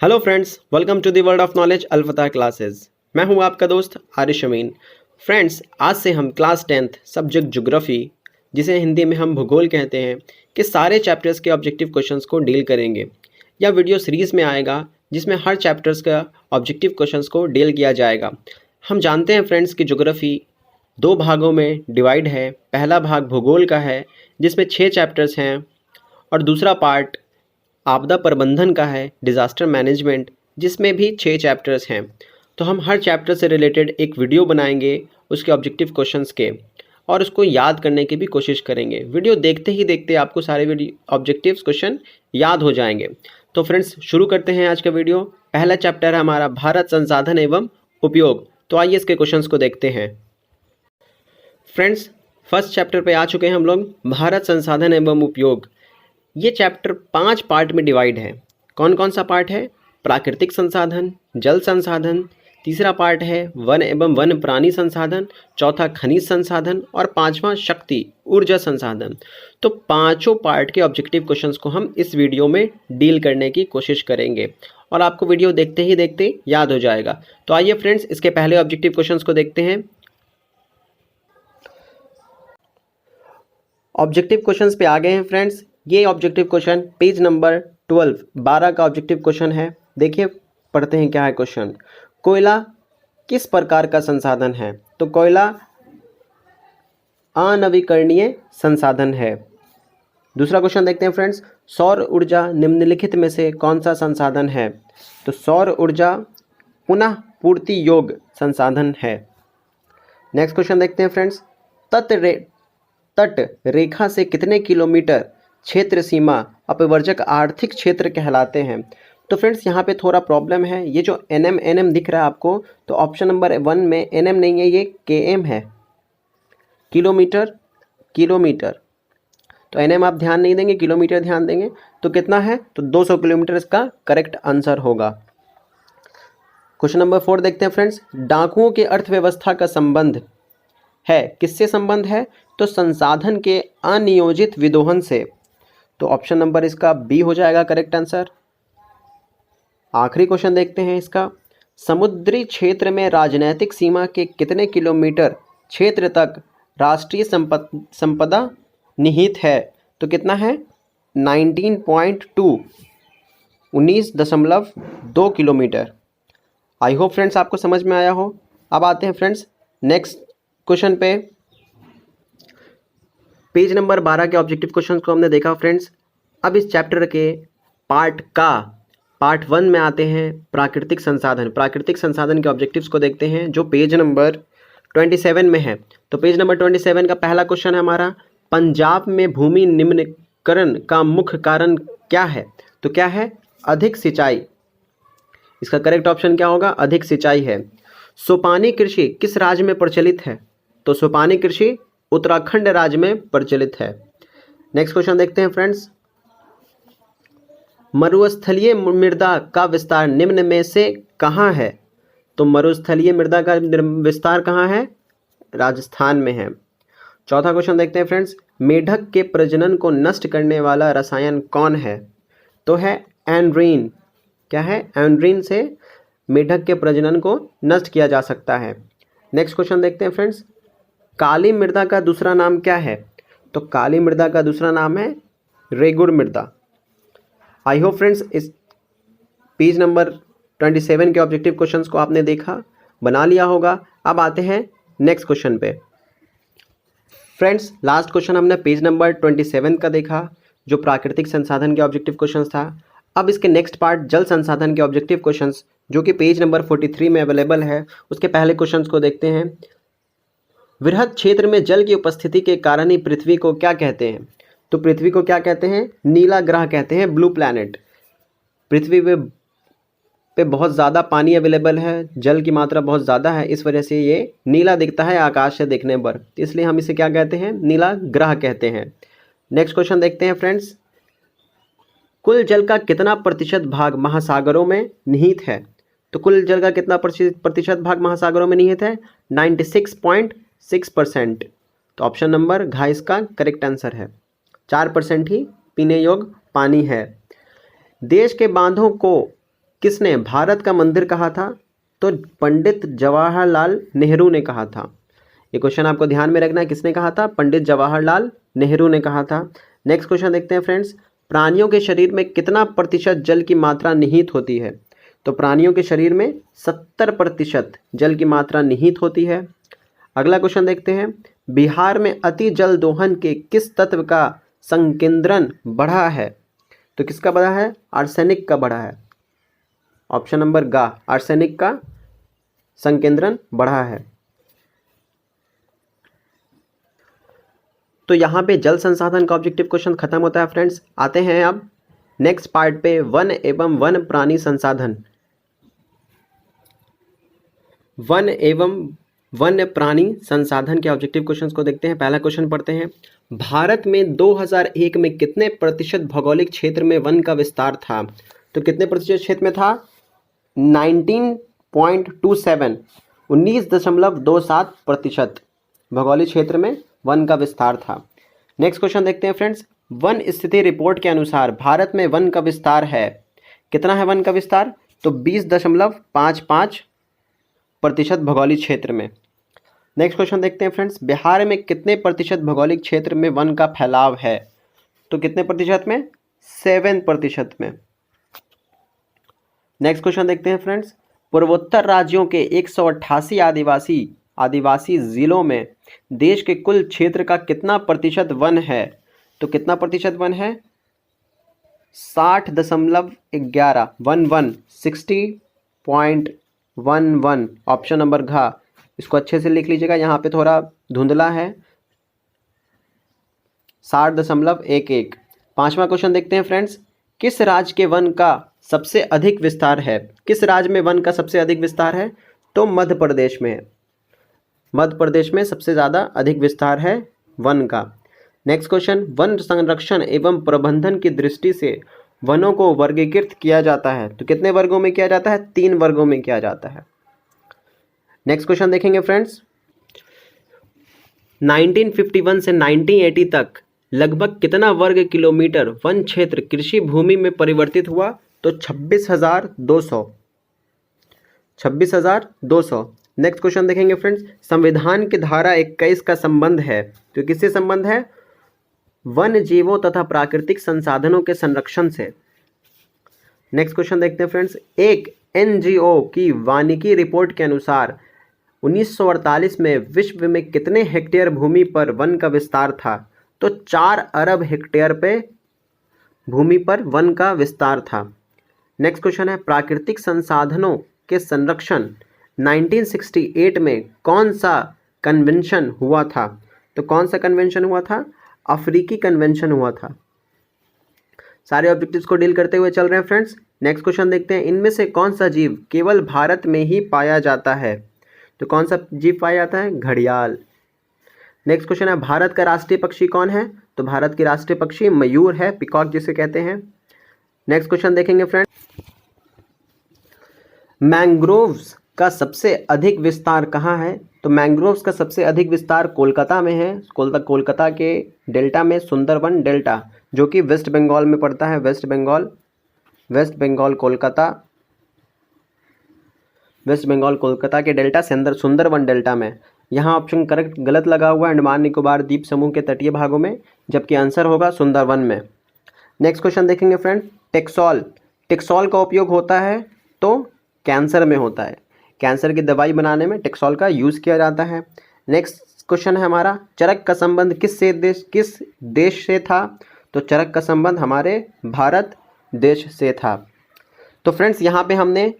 Hello friends, welcome to the world of knowledge अल्फता classes. मैं हूं आपका दोस्त आरिश अमीन। फ्रेंड्स, आज से हम क्लास 10th सब्जेक्ट ज्योग्राफी, जिसे हिंदी में हम भूगोल कहते हैं, के सारे चैप्टर्स के ऑब्जेक्टिव क्वेश्चंस को डील करेंगे। यह वीडियो सीरीज़ में आएगा जिसमें हर चैप्टर्स का ऑब्जेक्टिव क्वेश्चंस को डील किया जाएगा। हम जानते हैं फ्रेंड्स कि ज्योग्राफी दो भागों में डिवाइड है। पहला भाग भूगोल का है जिसमें 6 चैप्टर्स हैं, और दूसरा पार्ट आपदा प्रबंधन का है, डिज़ास्टर मैनेजमेंट, जिसमें भी 6 चैप्टर्स हैं। तो हम हर चैप्टर से रिलेटेड एक वीडियो बनाएंगे उसके ऑब्जेक्टिव क्वेश्चंस के, और उसको याद करने की भी कोशिश करेंगे। वीडियो देखते ही देखते आपको सारे वीडियो ऑब्जेक्टिव्स क्वेश्चन याद हो जाएंगे। तो फ्रेंड्स, शुरू करते हैं आज का वीडियो। पहला चैप्टर है हमारा भारत संसाधन एवं उपयोग। तो आइए इसके क्वेश्चंस को देखते हैं। फ्रेंड्स, फर्स्ट चैप्टर पे आ चुके हैं हम लोग, भारत संसाधन एवं उपयोग। ये चैप्टर 5 पार्ट में डिवाइड है। कौन कौन सा पार्ट है? प्राकृतिक संसाधन, जल संसाधन, तीसरा पार्ट है वन एवं वन प्राणी संसाधन, चौथा खनिज संसाधन, और पांचवा शक्ति ऊर्जा संसाधन। तो पांचों पार्ट के ऑब्जेक्टिव क्वेश्चंस को हम इस वीडियो में डील करने की कोशिश करेंगे, और आपको वीडियो देखते ही देखते याद हो जाएगा। तो आइए फ्रेंड्स, इसके पहले ऑब्जेक्टिव क्वेश्चंस को देखते हैं। ऑब्जेक्टिव क्वेश्चंस पे आ गए हैं फ्रेंड्स। ये ऑब्जेक्टिव क्वेश्चन पेज नंबर 12 का ऑब्जेक्टिव क्वेश्चन है। देखिए, पढ़ते हैं क्या है क्वेश्चन। कोयला किस प्रकार का संसाधन है? तो कोयला अनवीकरणीय संसाधन है। दूसरा क्वेश्चन देखते हैं फ्रेंड्स। सौर ऊर्जा निम्नलिखित में से कौन सा संसाधन है? तो सौर ऊर्जा पुनः पूर्ति योग्य संसाधन है। नेक्स्ट क्वेश्चन देखते हैं फ्रेंड्स। तट रेखा से कितने किलोमीटर क्षेत्र सीमा अपवर्जक आर्थिक क्षेत्र कहलाते हैं? तो फ्रेंड्स, यहाँ पे थोड़ा प्रॉब्लम है। ये जो एनएम दिख रहा है आपको, तो ऑप्शन नंबर 1 में एनएम नहीं है, ये केएम है, किलोमीटर। तो एनएम आप ध्यान नहीं देंगे, किलोमीटर ध्यान देंगे। तो कितना है? तो 200 किलोमीटर इसका करेक्ट आंसर होगा। क्वेश्चन नंबर 4 देखते हैं फ्रेंड्स। डाकुओं के अर्थव्यवस्था का संबंध है, किससे संबंध है? तो संसाधन के अनियोजित विदोहन से। तो ऑप्शन नंबर इसका बी हो जाएगा करेक्ट आंसर। आखिरी क्वेश्चन देखते हैं इसका। समुद्री क्षेत्र में राजनैतिक सीमा के कितने किलोमीटर क्षेत्र तक राष्ट्रीय संपदा निहित है? तो कितना है? 19.2 किलोमीटर। आई होप फ्रेंड्स आपको समझ में आया हो। अब आते हैं फ्रेंड्स नेक्स्ट क्वेश्चन पे। पेज नंबर 12 के ऑब्जेक्टिव क्वेश्चंस को हमने देखा फ्रेंड्स। अब इस चैप्टर के पार्ट 1 में आते हैं प्राकृतिक संसाधन के ऑब्जेक्टिव्स को देखते हैं, जो पेज नंबर 27 में है। तो पेज नंबर 27 का पहला क्वेश्चन है हमारा, पंजाब में भूमि निम्नीकरण का मुख्य कारण क्या है? तो क्या है? अधिक सिंचाई। इसका करेक्ट ऑप्शन क्या होगा? अधिक सिंचाई है। सोपानी कृषि किस राज्य में प्रचलित है? तो सोपानी कृषि उत्तराखंड राज्य में प्रचलित है। नेक्स्ट क्वेश्चन देखते हैं फ्रेंड्स। मरुस्थलीय मृदा का विस्तार निम्न में से कहाँ है? तो मरुस्थलीय मृदा का विस्तार कहाँ है? राजस्थान में है। चौथा क्वेश्चन देखते हैं फ्रेंड्स। मेढक के प्रजनन को नष्ट करने वाला रसायन कौन है? तो है एंड्रीन। क्या है? एंड्रीन से मेढक के प्रजनन को नष्ट किया जा सकता है। नेक्स्ट क्वेश्चन देखते हैं फ्रेंड्स। काली मृदा का दूसरा नाम क्या है? तो काली मृदा का दूसरा नाम है रेगुर मृदा। आई होप फ्रेंड्स इस पेज नंबर 27 के ऑब्जेक्टिव क्वेश्चंस को आपने देखा, बना लिया होगा। अब आते हैं नेक्स्ट क्वेश्चन पे। फ्रेंड्स, लास्ट क्वेश्चन हमने पेज नंबर 27 का देखा, जो प्राकृतिक संसाधन के ऑब्जेक्टिव क्वेश्चंस था। अब इसके नेक्स्ट पार्ट जल संसाधन के ऑब्जेक्टिव क्वेश्चंस, जो कि पेज नंबर 43 में अवेलेबल है, उसके पहले क्वेश्चंस को देखते हैं। वृहद क्षेत्र में जल की उपस्थिति के कारण ही पृथ्वी को क्या कहते हैं? तो पृथ्वी को क्या कहते हैं? नीला ग्रह कहते हैं, ब्लू प्लैनेट। पृथ्वी पे बहुत ज़्यादा पानी अवेलेबल है, जल की मात्रा बहुत ज़्यादा है, इस वजह से ये नीला दिखता है आकाश से देखने पर, इसलिए हम इसे क्या कहते हैं? नीला ग्रह कहते हैं। नेक्स्ट क्वेश्चन देखते हैं फ्रेंड्स। कुल जल का कितना प्रतिशत भाग महासागरों में निहित है? तो कुल जल का कितना प्रतिशत भाग महासागरों में निहित है? 96.6%। तो ऑप्शन नंबर घ इसका करेक्ट आंसर है। 4% ही पीने योग्य पानी है। देश के बांधों को किसने भारत का मंदिर कहा था? तो पंडित जवाहरलाल नेहरू ने कहा था। ये क्वेश्चन आपको ध्यान में रखना है, किसने कहा था? पंडित जवाहरलाल नेहरू ने कहा था। नेक्स्ट क्वेश्चन देखते हैं फ्रेंड्स, प्राणियों के शरीर में कितना प्रतिशत जल की मात्रा निहित होती है? तो प्राणियों के शरीर में 70% जल की मात्रा निहित होती है। अगला क्वेश्चन देखते हैं, बिहार में अति जल दोहन के किस तत्व का संकेंद्रण बढ़ा है? तो किसका बढ़ा है? आर्सेनिक का बढ़ा है। ऑप्शन नंबर गा, आर्सेनिक का संकेंद्रण बढ़ा है। तो यहाँ पे जल संसाधन का ऑब्जेक्टिव क्वेश्चन खत्म होता है फ्रेंड्स। आते हैं अब नेक्स्ट पार्ट पे, वन एवं वन प्राणी संसाधन। वन एवं वन्य प्राणी संसाधन के ऑब्जेक्टिव क्वेश्चंस को देखते हैं। पहला क्वेश्चन पढ़ते हैं, भारत में 2001 में कितने प्रतिशत भौगोलिक क्षेत्र में वन का विस्तार था? तो कितने प्रतिशत क्षेत्र में था? 19.27, 19.27% भौगोलिक क्षेत्र में वन का विस्तार था। नेक्स्ट क्वेश्चन देखते हैं फ्रेंड्स, वन स्थिति रिपोर्ट के अनुसार भारत में वन का विस्तार है, कितना है वन का विस्तार? तो 20.55% भौगोलिक क्षेत्र में। नेक्स्ट क्वेश्चन देखते हैं फ्रेंड्स, बिहार में कितने प्रतिशत भौगोलिक क्षेत्र में वन का फैलाव है? तो कितने प्रतिशत में? 7% में। नेक्स्ट क्वेश्चन देखते हैं फ्रेंड्स, पूर्वोत्तर राज्यों के 188 आदिवासी जिलों में देश के कुल क्षेत्र का कितना प्रतिशत वन है? तो कितना प्रतिशत वन है? 60.11, 60.11। ऑप्शन नंबर घ, इसको अच्छे से लिख लीजिएगा, यहाँ पे थोड़ा धुंधला है। 60.11। पांचवा क्वेश्चन देखते हैं फ्रेंड्स, किस राज्य के वन का सबसे अधिक विस्तार है? किस राज्य में वन का सबसे अधिक विस्तार है? तो मध्य प्रदेश में है। मध्य प्रदेश में सबसे ज़्यादा अधिक विस्तार है वन का। नेक्स्ट क्वेश्चन, वन संरक्षण एवं प्रबंधन की दृष्टि से वनों को वर्गीकृत किया जाता है, तो कितने वर्गों में किया जाता है? 3 वर्गों में किया जाता है। नेक्स्ट क्वेश्चन देखेंगे फ्रेंड्स, 1951 से 1980 तक लगभग कितना वर्ग किलोमीटर वन क्षेत्र कृषि भूमि में परिवर्तित हुआ? तो 26,200। नेक्स्ट क्वेश्चन देखेंगे फ्रेंड्स, संविधान की धारा 21 का संबंध है, तो किससे संबंध है? वन जीवों तथा प्राकृतिक संसाधनों के संरक्षण से। नेक्स्ट क्वेश्चन देखते हैं फ्रेंड्स, एक एनजीओ की वानिकी रिपोर्ट के अनुसार 1948 में विश्व में कितने हेक्टेयर भूमि पर वन का विस्तार था? तो 4 अरब हेक्टेयर पे भूमि पर वन का विस्तार था। नेक्स्ट क्वेश्चन है, प्राकृतिक संसाधनों के संरक्षण 1968 में कौन सा कन्वेंशन हुआ था? तो कौन सा कन्वेंशन हुआ था? अफ्रीकी कन्वेंशन हुआ था। सारे ऑब्जेक्टिव्स को डील करते हुए चल रहे हैं फ्रेंड्स। नेक्स्ट क्वेश्चन देखते हैं, इनमें से कौन सा जीव केवल भारत में ही पाया जाता है? तो कौन सा जीव पाया जाता है? घड़ियाल। नेक्स्ट क्वेश्चन है, भारत का राष्ट्रीय पक्षी कौन है? तो भारत की राष्ट्रीय पक्षी मयूर है, पिकॉक जिसे कहते हैं। नेक्स्ट क्वेश्चन देखेंगे फ्रेंड्स, मैंग्रोव्स का सबसे अधिक विस्तार कहाँ है? तो मैंग्रोव्स का सबसे अधिक विस्तार कोलकाता में है। कोलकाता के डेल्टा में, सुंदरबन डेल्टा, जो कि वेस्ट बंगाल में पड़ता है। वेस्ट बंगाल कोलकाता के डेल्टा सुंदरबन डेल्टा में। यहाँ ऑप्शन करेक्ट गलत लगा हुआ है, अंडमान निकोबार द्वीप समूह के तटीय भागों में, जबकि आंसर होगा सुंदरबन में। नेक्स्ट क्वेश्चन देखेंगे फ्रेंड, टेक्सॉल का उपयोग होता है तो कैंसर में होता है। कैंसर की दवाई बनाने में टेक्सॉल का यूज़ किया जाता है। नेक्स्ट क्वेश्चन है हमारा, चरक का संबंध किस देश से था? तो चरक का संबंध हमारे भारत देश से था। तो फ्रेंड्स, यहाँ पे हमने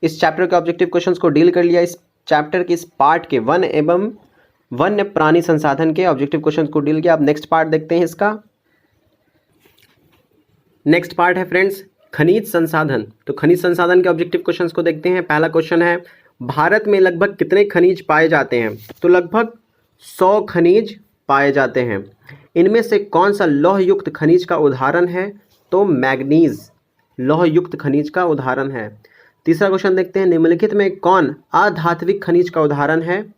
इस चैप्टर के ऑब्जेक्टिव क्वेश्चंस को डील कर लिया। इस चैप्टर के इस पार्ट के वन एवं वन्य प्राणी संसाधन के ऑब्जेक्टिव क्वेश्चंस को डील किया। अब नेक्स्ट पार्ट देखते हैं इसका। नेक्स्ट पार्ट है फ्रेंड्स खनिज संसाधन। तो खनिज संसाधन के ऑब्जेक्टिव क्वेश्चंस को देखते हैं। पहला क्वेश्चन है, भारत में लगभग कितने खनिज पाए जाते हैं? तो लगभग 100 खनिज पाए जाते हैं। इनमें से कौन सा लौह युक्त खनिज का उदाहरण है? तो मैग्नीज लौह युक्त खनिज का उदाहरण है। तीसरा क्वेश्चन देखते हैं, निम्नलिखित में कौन अधात्विक खनिज का उदाहरण है?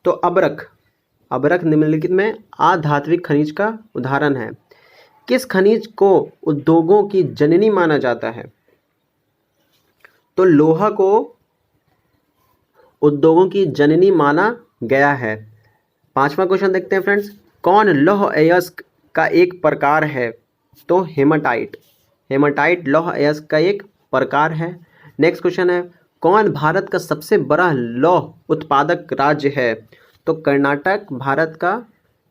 तो अबरख निम्नलिखित में अधात्विक खनिज का उदाहरण है। किस खनिज को उद्योगों की जननी माना जाता है? तो लोहा को उद्योगों की जननी माना गया है। 5वां क्वेश्चन देखते हैं फ्रेंड्स, कौन लौह अयस्क का एक प्रकार है? तो हेमाटाइट। हेमाटाइट लौह अयस्क का एक प्रकार है। नेक्स्ट क्वेश्चन है, कौन भारत का सबसे बड़ा लौह उत्पादक राज्य है? तो कर्नाटक भारत का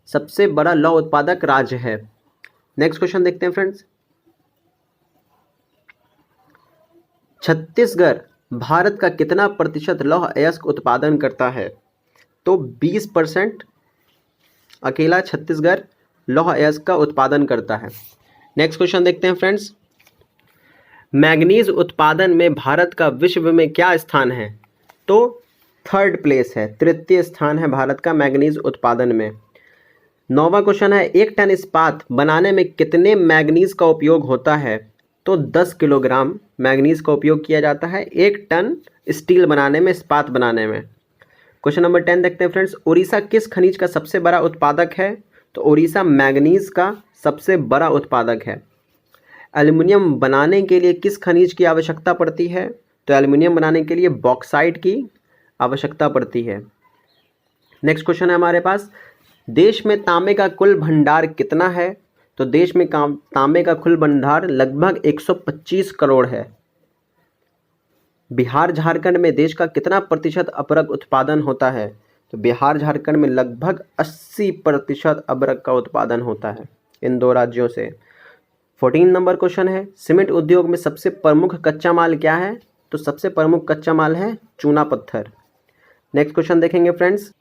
सबसे बड़ा लौह उत्पादक राज्य है। नेक्स्ट क्वेश्चन देखते हैं फ्रेंड्स, छत्तीसगढ़ भारत का कितना प्रतिशत लौह अयस्क उत्पादन करता है? तो 20% अकेला छत्तीसगढ़ लौह अयस्क का उत्पादन करता है। नेक्स्ट क्वेश्चन देखते हैं फ्रेंड्स, मैग्नीज उत्पादन में भारत का विश्व में क्या स्थान है? तो 3rd प्लेस है, तृतीय स्थान है भारत का मैग्नीज उत्पादन में। 9वां क्वेश्चन है, 1 टन इस्पात बनाने में कितने मैग्नीज का उपयोग होता है? तो 10 किलोग्राम मैग्नीज का उपयोग किया जाता है 1 टन स्टील बनाने में, इस्पात बनाने में। क्वेश्चन नंबर 10 देखते हैं फ्रेंड्स, उड़ीसा किस खनिज का सबसे बड़ा उत्पादक है? तो उड़ीसा मैग्नीज का सबसे बड़ा उत्पादक है। एल्युमिनियम बनाने के लिए किस खनिज की आवश्यकता पड़ती है? तो एल्युमिनियम बनाने के लिए बॉक्साइट की आवश्यकता पड़ती है। नेक्स्ट क्वेश्चन है हमारे पास, देश में तांबे का कुल भंडार कितना है? तो देश में तांबे का कुल भंडार लगभग 125 करोड़ है। बिहार झारखंड में देश का कितना प्रतिशत अबरक उत्पादन होता है? तो बिहार झारखंड में लगभग 80% अबरक का उत्पादन होता है इन 2 राज्यों से। 14 नंबर क्वेश्चन है, सीमेंट उद्योग में सबसे प्रमुख कच्चा माल क्या है? तो सबसे प्रमुख कच्चा माल है चूना पत्थर। नेक्स्ट क्वेश्चन देखेंगे फ्रेंड्स,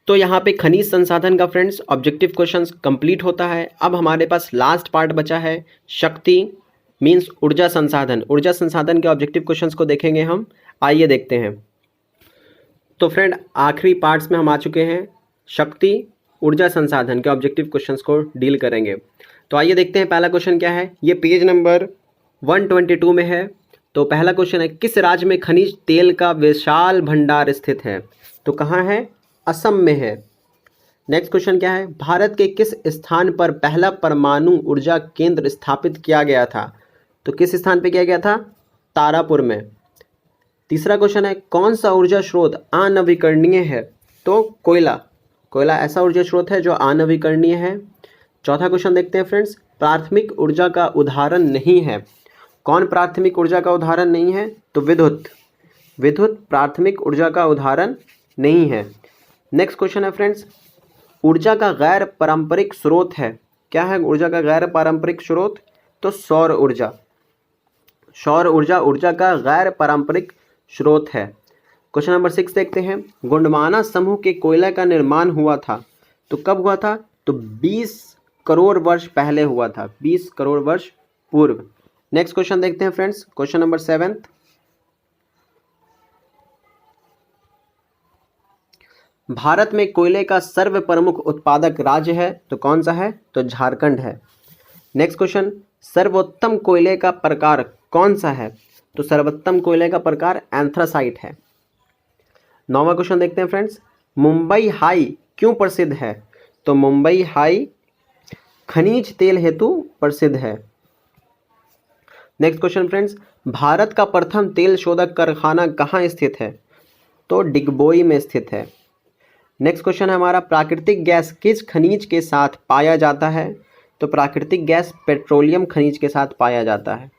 तो यहाँ पे खनिज संसाधन का फ्रेंड्स ऑब्जेक्टिव क्वेश्चंस कंप्लीट होता है। अब हमारे पास लास्ट पार्ट बचा है, शक्ति मींस ऊर्जा संसाधन। ऊर्जा संसाधन के ऑब्जेक्टिव क्वेश्चंस को देखेंगे हम, आइए देखते हैं। तो फ्रेंड आखिरी पार्ट्स में हम आ चुके हैं, शक्ति ऊर्जा संसाधन के ऑब्जेक्टिव क्वेश्चंस को डील करेंगे। तो आइए देखते हैं पहला क्वेश्चन क्या है। ये पेज नंबर 122 में है। तो पहला क्वेश्चन है, किस राज्य में खनिज तेल का विशाल भंडार स्थित है? तो कहाँ है? असम में है। नेक्स्ट क्वेश्चन क्या है, भारत के किस स्थान पर पहला परमाणु ऊर्जा केंद्र स्थापित किया गया था? तो किस स्थान पे किया गया था? तारापुर में। तीसरा क्वेश्चन है, कौन सा ऊर्जा स्रोत अनवीकरणीय है? तो कोयला। कोयला ऐसा ऊर्जा स्रोत है जो अनवीकरणीय है। चौथा क्वेश्चन देखते हैं फ्रेंड्स, प्राथमिक ऊर्जा का उदाहरण नहीं है। कौन प्राथमिक ऊर्जा का उदाहरण नहीं है? तो विद्युत। विद्युत प्राथमिक ऊर्जा का उदाहरण नहीं है। नेक्स्ट क्वेश्चन है फ्रेंड्स, ऊर्जा का गैर पारंपरिक स्रोत है। क्या है ऊर्जा का गैर पारंपरिक स्रोत? तो सौर ऊर्जा। सौर ऊर्जा ऊर्जा का गैर पारंपरिक स्रोत है। क्वेश्चन नंबर 6 देखते हैं, गोंडवाना समूह के कोयला का निर्माण हुआ था। तो कब हुआ था? तो 20 करोड़ वर्ष पहले हुआ था, 20 करोड़ वर्ष पूर्व। नेक्स्ट क्वेश्चन देखते हैं फ्रेंड्स, क्वेश्चन नंबर 7, भारत में कोयले का सर्व प्रमुख उत्पादक राज्य है। तो कौन सा है? तो झारखंड है। नेक्स्ट क्वेश्चन, सर्वोत्तम कोयले का प्रकार कौन सा है? तो सर्वोत्तम कोयले का प्रकार एंथ्रासाइट है। 9वां क्वेश्चन देखते हैं फ्रेंड्स, मुंबई हाई क्यों प्रसिद्ध है? तो मुंबई हाई खनिज तेल हेतु प्रसिद्ध है। नेक्स्ट क्वेश्चन फ्रेंड्स, भारत का प्रथम तेल शोधक कारखाना कहाँ स्थित है? तो डिगबोई में स्थित है। नेक्स्ट क्वेश्चन है हमारा, प्राकृतिक गैस किस खनिज के साथ पाया जाता है? तो प्राकृतिक गैस पेट्रोलियम खनिज के साथ पाया जाता है।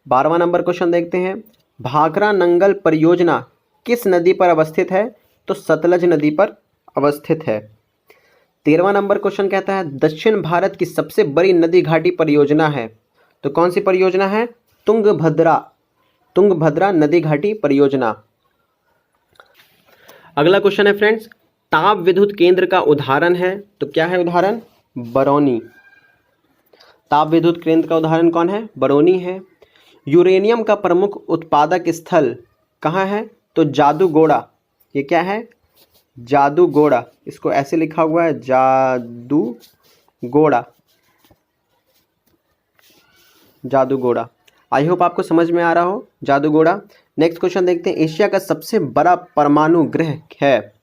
12वां नंबर क्वेश्चन देखते हैं, भाखड़ा नंगल परियोजना किस नदी पर अवस्थित है? तो सतलज नदी पर अवस्थित है। 13वां नंबर क्वेश्चन कहता है, दक्षिण भारत की सबसे बड़ी नदी घाटी परियोजना है। तो कौन सी परियोजना है? तुंगभद्रा नदी घाटी परियोजना। अगला क्वेश्चन है फ्रेंड्स, ताप विद्युत केंद्र का उदाहरण है। तो क्या है उदाहरण? बरौनी। ताप विद्युत केंद्र का उदाहरण कौन है? बरौनी है। यूरेनियम का प्रमुख उत्पादक स्थल कहाँ है? तो जादूगोड़ा। ये क्या है? जादूगोड़ा। इसको ऐसे लिखा हुआ है, जादूगोड़ा। जादूगोड़ा। आई होप आपको समझ में आ रहा हो, जादूगोड़ा। नेक्स्ट क्वेश्चन देखते हैं, एशिया का सबसे बड़ा परमाणु गृह है।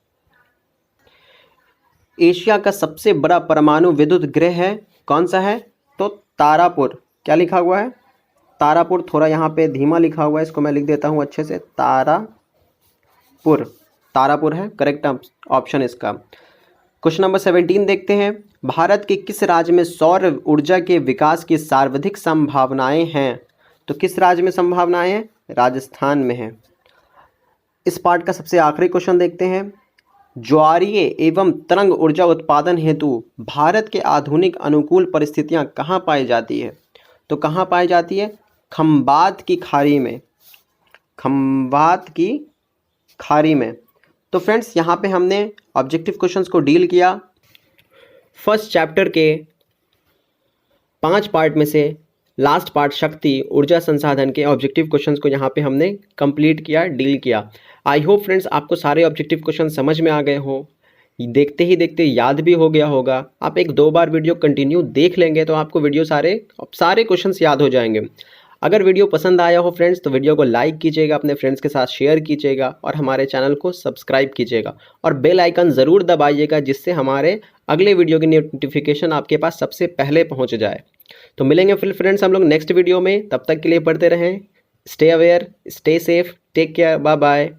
एशिया का सबसे बड़ा परमाणु विद्युत गृह है, कौन सा है? तो तारापुर। क्या लिखा हुआ है? तारापुर, थोड़ा यहाँ पे धीमा लिखा हुआ है, इसको मैं लिख देता हूँ अच्छे से, तारापुर, तारापुर है करेक्ट ऑप्शन इसका। क्वेश्चन नंबर 17 देखते हैं, भारत के किस राज्य में सौर ऊर्जा के विकास की सर्वाधिक संभावनाएं हैं? तो किस राज्य में संभावनाएं हैं? राजस्थान में है। इस पार्ट का सबसे आखिरी क्वेश्चन देखते हैं, ज्वारीय एवं तरंग ऊर्जा उत्पादन हेतु भारत के आधुनिक अनुकूल परिस्थितियां कहाँ पाई जाती है? तो कहाँ पाई जाती है? खंबात की खाड़ी में, खंबात की खाड़ी में। तो फ्रेंड्स यहाँ पे हमने ऑब्जेक्टिव क्वेश्चंस को डील किया। फर्स्ट चैप्टर के 5 पार्ट में से लास्ट पार्ट शक्ति ऊर्जा संसाधन के ऑब्जेक्टिव क्वेश्चंस को यहाँ पे हमने कंप्लीट किया, डील किया। आई होप फ्रेंड्स आपको सारे ऑब्जेक्टिव क्वेश्चन समझ में आ गए हो, देखते ही देखते याद भी हो गया होगा। आप 1-2 बार वीडियो कंटिन्यू देख लेंगे तो आपको वीडियो सारे क्वेश्चंस याद हो जाएंगे। अगर वीडियो पसंद आया हो फ्रेंड्स तो वीडियो को लाइक कीजिएगा, अपने फ्रेंड्स के साथ शेयर कीजिएगा और हमारे चैनल को सब्सक्राइब कीजिएगा और बेल आइकन ज़रूर दबाइएगा, जिससे हमारे अगले वीडियो की नोटिफिकेशन आपके पास सबसे पहले पहुंच जाए। तो मिलेंगे फिर फ्रेंड्स हम लोग नेक्स्ट वीडियो में, तब तक के लिए पढ़ते रहें। Stay aware, stay safe, take care, bye bye.